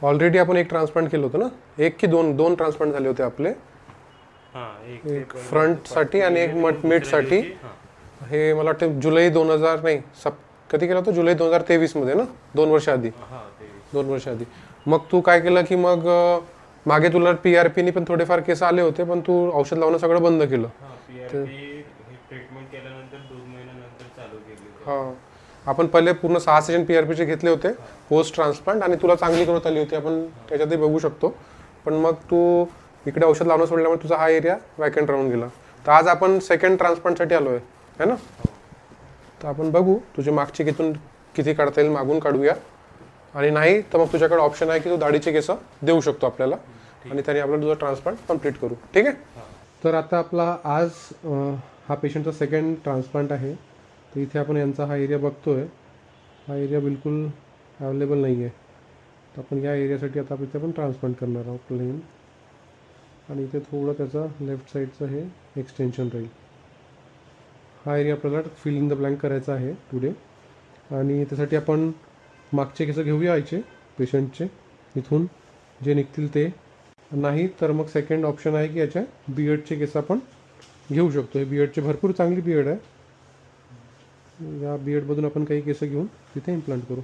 Already आपण एक transplant केलं होतं ना, एक की दोन ट्रान्सप्लांट झाले होते आपले, एक फ्रंटसाठी आणि एक मिडसाठी. हे मला वाटतं जुलै 2000 नाही कधी केलं होतं, जुलै 2023 मध्ये ना, 2 वर्ष आधी. 2 वर्ष आधी. मग तू काय केलं की मग मागे तुला PRPनी पण थोडेफार केस आले होते, पण तू औषध लावणं सगळं बंद केलं. ट्रीटमेंट केल्यानंतर 2 महिन्यानंतर चालू केली. हां, आपण पहिले पूर्ण 6 सेशन PRPचे घेतले होते पोस्ट ट्रान्सप्लांट, आणि तुला चांगली ग्रोथ आली होती, आपण त्याच्यातही बघू शकतो. पण मग तू इकडे औषध लावणं सोडल्यामुळे तुझा हा एरिया वॅकंट राहून गेला. तर आज आपण सेकंड ट्रान्सप्लांटसाठी आलो आहे ना. तर आपण बघू तुझे मागचे किती काढता येईल, मागून काढूया. आणि नाही तर मग तुझ्याकडे ऑप्शन आहे की तू दाढीचे केस देऊ शकतो आपल्याला, आणि त्याने आपल्याला तुझा ट्रान्सप्लांट कंप्लीट करू. ठीक आहे. तर आता आपला आज हा पेशंटचा सेकंड ट्रान्सप्लांट आहे. तर इथे आपण यांचा हा एरिया बघतोय. हा एरिया बिलकुल अवेलेबल नाही आहे. तर आपण या एरियासाठी आता इथे आपण ट्रान्सप्लांट करणार आहोत प्लेन. आणि इथे थोडं त्याचा लेफ्ट साईडचं हे एक्सटेन्शन राहील. हा एरिया आपल्याला फिल इन द ब्लँक करायचा आहे टुडे. आणि त्यासाठी आपण मागचे केस घेऊया यायचे पेशंटचे, इथून जे निघतील ते. नाही तर मग सेकंड ऑप्शन आहे की याच्या बियर्डचे केस आपण घेऊ शकतो. हे बियर्डचे भरपूर चांगली बियर्ड आहे. या बियर्डमधून आपण काही केस घेऊन तिथे इम्प्लांट करू.